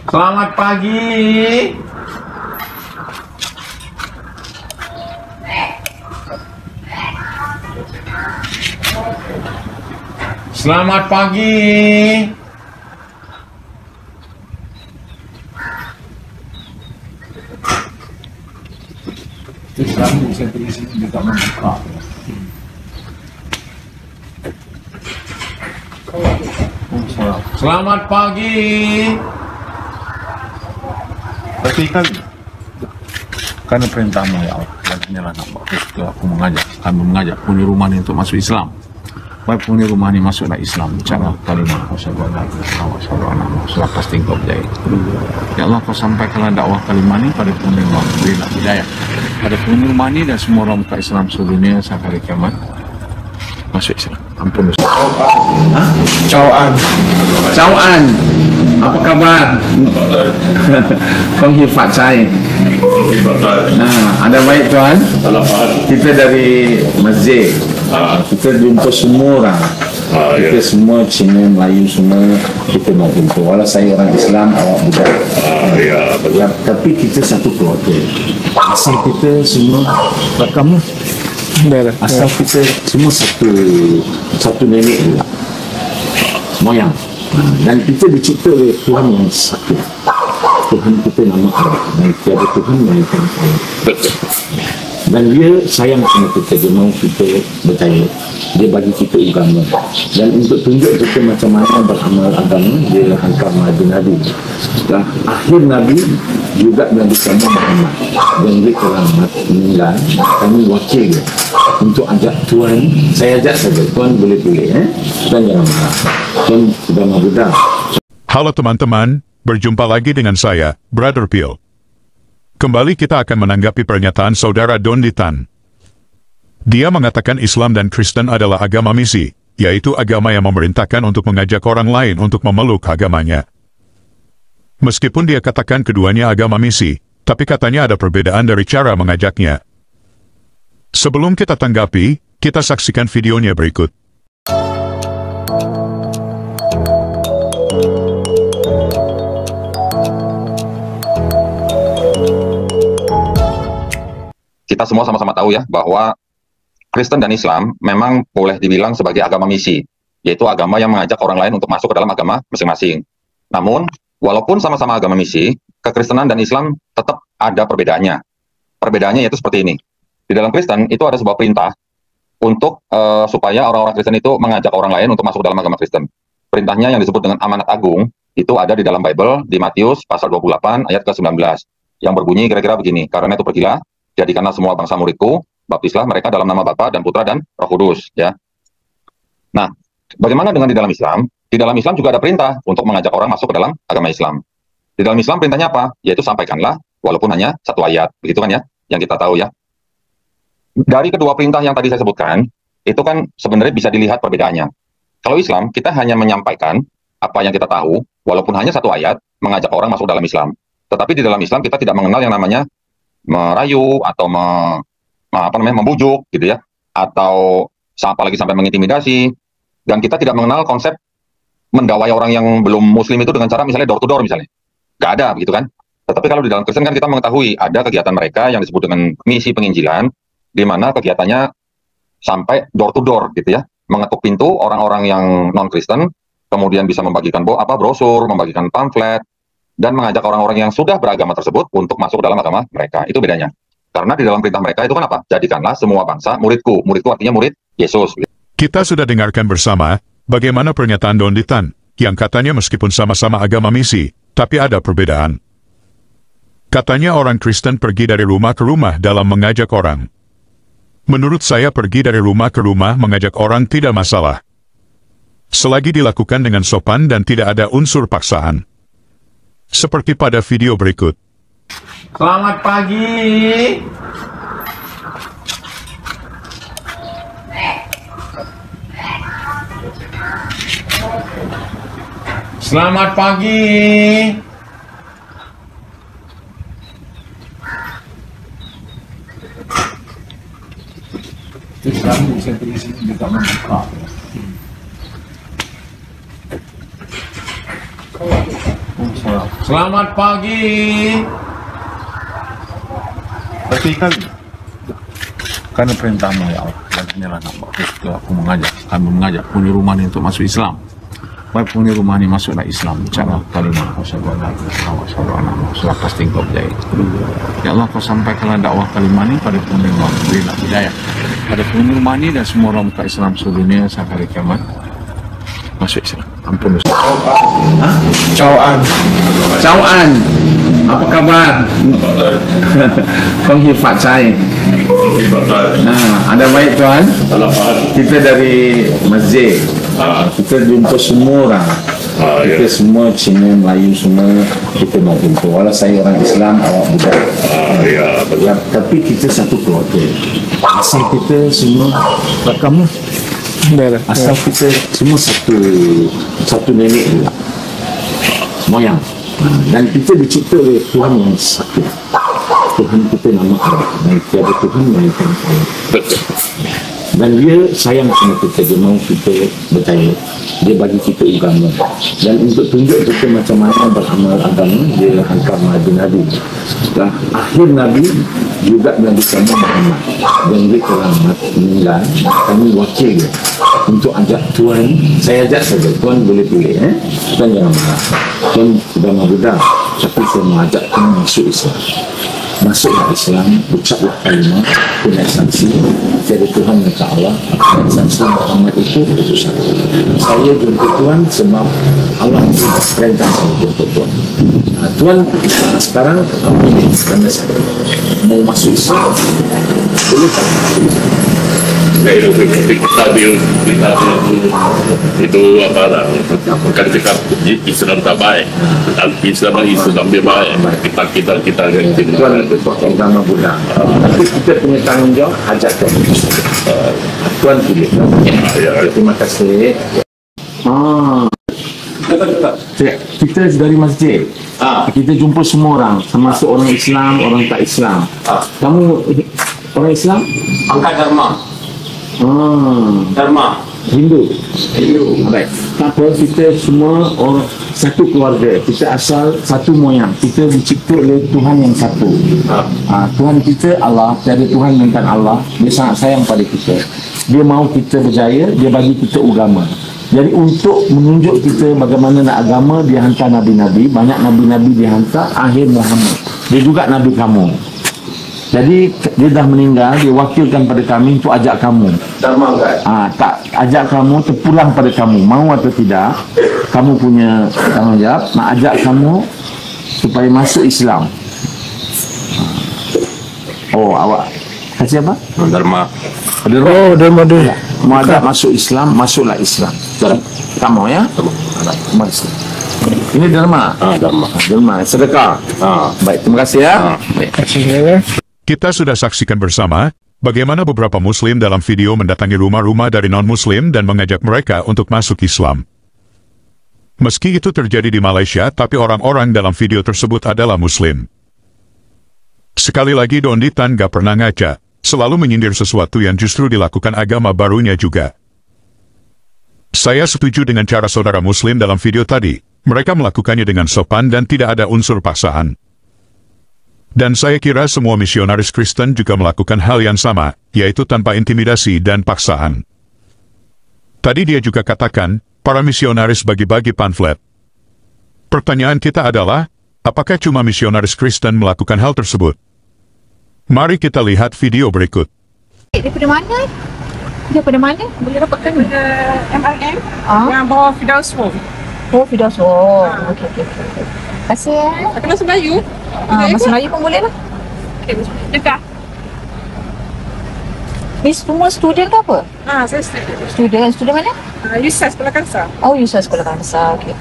Selamat pagi. Selamat pagi. Sekarang bisa tulis ini juga membuka. Selamat pagi. Tapi karena perintahmu ya Allah, dan inilah nama Kristus kami mengajak penghuni rumah ini untuk masuk Islam. Baik penghuni rumah ini masuklah Islam, cara kalimat asyhadu an la ilaha illallah wa asyhadu anna Muhammadan pasti engkau berjaya. Ya Allah, kau sampaikanlah dakwah kalimat ini pada penghuni rumah, berilah hidayah pada penghuni rumah ini dan semua orang muka Islam seluruh dunia sampai hari kiamat masuk Islam. Ampun dosa. Cawan. Apa kabar? Penghifat saya. Ada baik tuan? Kita dari masjid. Kita jumpa semua orang. Kita semua Cina, Melayu semua kita mau jumpa. Walau saya orang Islam, awak budak. Tapi kita satu keluarga. Asal kita semua kamu. Asal kita semua satu nenek moyang. Dan kita dicipta oleh Tuhan yang satu. Tuhan kita nama Allah. Dan tiada Tuhan melainkan Allah. Dan dia sayang sama kita. Dia mahu kita berjaya. Dia bagi kita agama. Dan untuk tunjuk kita macam mana beramal agama, dia hantar Nabi. Dan akhir Nabi juga Nabi Muhammad. Dan dia telah meninggal. Kami wakil dia untuk ajak Tuhan. Saya ajak saja. Tuhan boleh-boleh. Dan jangan marah. Tuhan sudah mudah. Halo teman-teman, berjumpa lagi dengan saya, Brother Pio. Kembali kita akan menanggapi pernyataan saudara Don Ditan. Dia mengatakan Islam dan Kristen adalah agama misi, yaitu agama yang memerintahkan untuk mengajak orang lain untuk memeluk agamanya. Meskipun dia katakan keduanya agama misi, tapi katanya ada perbedaan dari cara mengajaknya. Sebelum kita tanggapi, kita saksikan videonya berikut. Kita semua sama-sama tahu ya bahwa Kristen dan Islam memang boleh dibilang sebagai agama misi, yaitu agama yang mengajak orang lain untuk masuk ke dalam agama masing-masing. Namun, walaupun sama-sama agama misi, kekristenan dan Islam tetap ada perbedaannya. Perbedaannya yaitu seperti ini. Di dalam Kristen itu ada sebuah perintah untuk supaya orang-orang Kristen itu mengajak orang lain untuk masuk ke dalam agama Kristen. Perintahnya yang disebut dengan amanat agung itu ada di dalam Bible di Matius pasal 28 ayat ke-19 yang berbunyi kira-kira begini, karena itu pergilah, jadikanlah semua bangsa muridku, baptislah mereka dalam nama Bapa dan Putra dan Roh Kudus. Ya. Nah, bagaimana dengan di dalam Islam? Di dalam Islam juga ada perintah untuk mengajak orang masuk ke dalam agama Islam. Di dalam Islam perintahnya apa? Yaitu sampaikanlah, walaupun hanya satu ayat. Begitu kan ya, yang kita tahu ya. Dari kedua perintah yang tadi saya sebutkan, itu kan sebenarnya bisa dilihat perbedaannya. Kalau Islam, kita hanya menyampaikan apa yang kita tahu, walaupun hanya satu ayat, mengajak orang masuk dalam Islam. Tetapi di dalam Islam kita tidak mengenal yang namanya merayu atau membujuk gitu ya, atau apalagi sampai mengintimidasi, dan kita tidak mengenal konsep mendawai orang yang belum muslim itu dengan cara misalnya door to door misalnya, nggak ada begitu kan. Tetapi kalau di dalam Kristen kan kita mengetahui ada kegiatan mereka yang disebut dengan misi penginjilan, di mana kegiatannya sampai door to door gitu ya, mengetuk pintu orang-orang yang non Kristen, kemudian bisa membagikan brosur, membagikan pamflet, dan mengajak orang-orang yang sudah beragama tersebut untuk masuk dalam agama mereka. Itu bedanya. Karena di dalam perintah mereka itu kan apa? Jadikanlah semua bangsa muridku. Muridku artinya murid Yesus. Kita sudah dengarkan bersama bagaimana pernyataan Don Ditan, yang katanya meskipun sama-sama agama misi, tapi ada perbedaan. Katanya orang Kristen pergi dari rumah ke rumah dalam mengajak orang. Menurut saya pergi dari rumah ke rumah mengajak orang tidak masalah, selagi dilakukan dengan sopan dan tidak ada unsur paksaan. Seperti pada video berikut. Selamat pagi. Selamat pagi. Sekarang bisa tulis ini juga membuka. Salam. Selamat pagi. Tapi karena perintahmu ya Allah, dan inilah nama aku kami mengajak penghuni rumah ini untuk masuk Islam. Baik penghuni rumah ini masuklah Islam, cara kalimat selepas tingkau berjaya. Ya Allah, kau sampaikanlah dakwah kalimat ini pada penghuni rumah, berilah hidayah pada penghuni rumah ini dan semua orang muka Islam seluruh dunia sampai hari kiamat. Masuk Islam. Ampun Ustaz. Cauan. Apa kabar? Kong Hifat saya. Nah, ada baik tuan. Kita dari masjid. Kita jumpa semua orang. Kita semua Cina, Melayu semua kita mau jumpa. Walau saya orang Islam, awak budak. Tapi kita satu keluarga. Asal kita semua kamu. Asal kita semua satu nenek juga, moyang, dan kita dicipta oleh Tuhan yang satu. Tuhan kita nama Allah, dan tiada Tuhan melainkan Allah. Dan dia sayang sama kita, dia mahu kita berjaya, dia bagi kita agama, dan untuk tunjuk kita macam mana beramal agama, dia hantar Nabi-Nabi. Dan akhir Nabi juga Nabi kami Muhammad, dan dia telah meninggal. Kami wakil dia untuk ajak Tuhan. Saya ajak saja, Tuhan boleh pilih, Tuhan jangan marah. Tuhan sudah mudah, tapi saya mengajak Tuhan masuk Islam. Masuklah Islam, ucaplah kalimat, punya saksi dari Tuhan mereka Allah, dan saksi Muhammad itu satu. Saya jumpa Tuhan sebab Allah perintah saya jumpa Tuhan. Tuhan sekarang kami karena saya mau masuk Islam, boleh tak? Itu apa lah? Kan cakap Islam tak baik, Islam dia baik. Kita Tuhan agama Buddha. Tapi kita punya tanggungjawab ajak Tuhan pilih. Terima kasih. Kita dari masjid. Kita jumpa semua orang, termasuk orang Islam, orang tak Islam. Kamu orang Islam? Angkat Dharma. Hindu. Baik. Tak apa, kita semua orang satu keluarga. Kita asal satu moyang. Kita dicipta oleh Tuhan yang satu. Tuhan kita Allah, tiada Tuhan melainkan Allah. Dia sangat sayang pada kita. Dia mahu kita berjaya, dia bagi kita agama. Jadi untuk menunjuk kita bagaimana nak agama, dia hantar Nabi-Nabi. Banyak Nabi-Nabi dia hantar, akhir Muhammad. Dia juga Nabi kamu. Jadi dia dah meninggal, dia wakilkan pada kami untuk ajak kamu. Dharma kan? Tak ajak kamu, terpulang pada kamu. Mau atau tidak, kamu punya tanggungjawab nak ajak kamu supaya masuk Islam. Awak kasih apa? Dharma. Dharma dia. Mau ajak masuk Islam, masuklah Islam. Kamu ya? Masuk. Ini Dharma. Dharma. Sedekah. Baik, terima kasih ya. Baik. Kita sudah saksikan bersama bagaimana beberapa Muslim dalam video mendatangi rumah-rumah dari non-Muslim dan mengajak mereka untuk masuk Islam. Meski itu terjadi di Malaysia, tapi orang-orang dalam video tersebut adalah Muslim. Sekali lagi, Don Ditan gak pernah ngaca, selalu menyindir sesuatu yang justru dilakukan agama barunya juga. Saya setuju dengan cara saudara Muslim dalam video tadi. Mereka melakukannya dengan sopan dan tidak ada unsur paksaan. Dan saya kira semua misionaris Kristen juga melakukan hal yang sama, yaitu tanpa intimidasi dan paksaan. Tadi dia juga katakan, para misionaris bagi-bagi pamflet. Pertanyaan kita adalah, apakah cuma misionaris Kristen melakukan hal tersebut? Mari kita lihat video berikut. Daripada mana? Daripada mana? Boleh dapatkan MRM yang bawah Firdaus Home. Firdaus. Okey. Terima kasih ya. Aku masuk Melayu. Masuk Melayu pun boleh lah. Dekat. Ni semua student ke apa? Saya student. Student mana? USAS Sekolah Kansa. USAS Sekolah Kansa. Okey.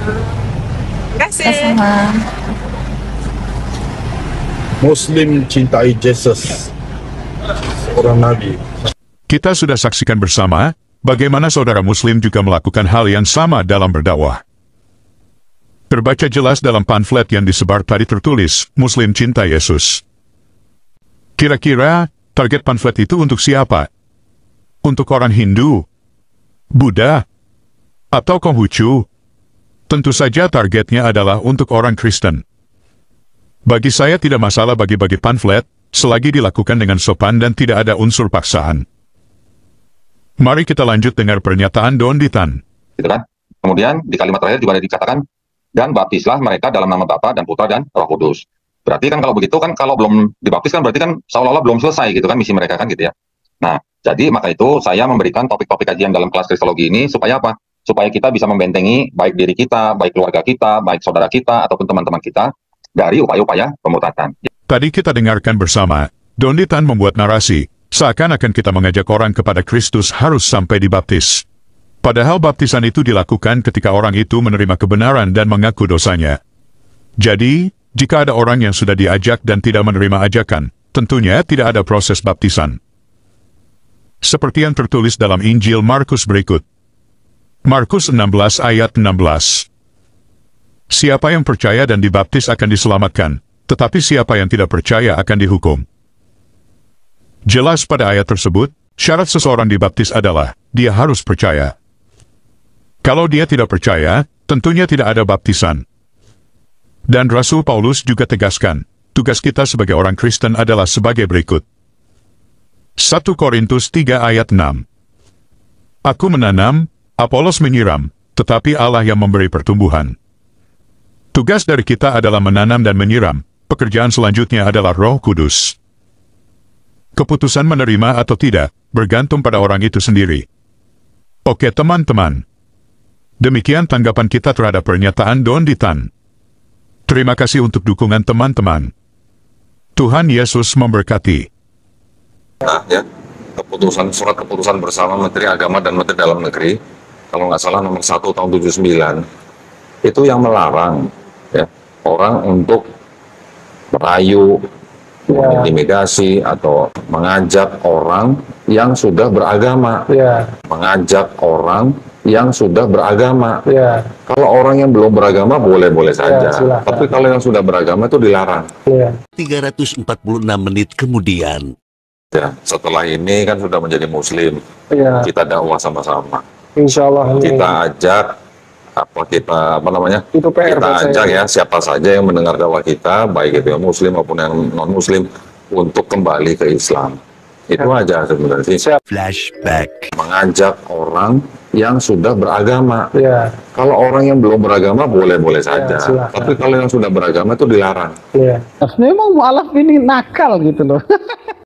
Terima kasih. Sama. Muslim cintai Yesus, seorang Nabi. Kita sudah saksikan bersama bagaimana saudara Muslim juga melakukan hal yang sama dalam berdakwah. Terbaca jelas dalam pamflet yang disebar tadi tertulis, Muslim cinta Yesus. Kira-kira, target pamflet itu untuk siapa? Untuk orang Hindu? Buddha? Atau Konghucu? Tentu saja targetnya adalah untuk orang Kristen. Bagi saya tidak masalah bagi-bagi pamflet, selagi dilakukan dengan sopan dan tidak ada unsur paksaan. Mari kita lanjut dengar pernyataan Don Ditan. Gitu kan? Kemudian di kalimat terakhir juga ada dikatakan, dan baptislah mereka dalam nama Bapa dan Putra dan Roh Kudus. Berarti kan kalau begitu kan, kalau belum dibaptis kan berarti kan seolah-olah belum selesai gitu kan misi mereka kan gitu ya. Nah, jadi maka itu saya memberikan topik-topik kajian dalam kelas Kristologi ini supaya apa? Supaya kita bisa membentengi baik diri kita, baik keluarga kita, baik saudara kita, ataupun teman-teman kita dari upaya-upaya pemurtatan. Tadi kita dengarkan bersama, Don Ditan membuat narasi, seakan-akan kita mengajak orang kepada Kristus harus sampai dibaptis. Padahal baptisan itu dilakukan ketika orang itu menerima kebenaran dan mengaku dosanya. Jadi, jika ada orang yang sudah diajak dan tidak menerima ajakan, tentunya tidak ada proses baptisan. Seperti yang tertulis dalam Injil Markus berikut. Markus 16 ayat 16. Siapa yang percaya dan dibaptis akan diselamatkan, tetapi siapa yang tidak percaya akan dihukum. Jelas pada ayat tersebut, syarat seseorang dibaptis adalah, dia harus percaya. Kalau dia tidak percaya, tentunya tidak ada baptisan. Dan Rasul Paulus juga tegaskan, tugas kita sebagai orang Kristen adalah sebagai berikut. 1 Korintus 3 ayat 6. Aku menanam, Apolos menyiram, tetapi Allah yang memberi pertumbuhan. Tugas dari kita adalah menanam dan menyiram, pekerjaan selanjutnya adalah Roh Kudus. Keputusan menerima atau tidak, bergantung pada orang itu sendiri. Oke teman-teman. Demikian tanggapan kita terhadap pernyataan Don Ditan. Terima kasih untuk dukungan teman-teman. Tuhan Yesus memberkati. Nah, ya, surat keputusan bersama Menteri Agama dan Menteri Dalam Negeri, kalau nggak salah nomor 1 tahun 79, itu yang melarang ya, orang untuk merayu, intimidasi, atau mengajak orang yang sudah beragama. Mengajak orang yang sudah beragama. Kalau orang yang belum beragama boleh-boleh saja. Tapi kalau yang sudah beragama itu dilarang. 346 menit kemudian. Ya, setelah ini kan sudah menjadi muslim, kita dakwah sama-sama. Insya Allah. Kita ajak kita ajak ya siapa saja yang mendengar dakwah kita, baik itu yang muslim maupun yang non muslim, untuk kembali ke Islam. Itu aja sebenarnya. Flashback. Mengajak orang yang sudah beragama. Kalau orang yang belum beragama boleh-boleh saja. Tapi kalau yang sudah beragama itu dilarang. Memang mualaf ini nakal gitu loh.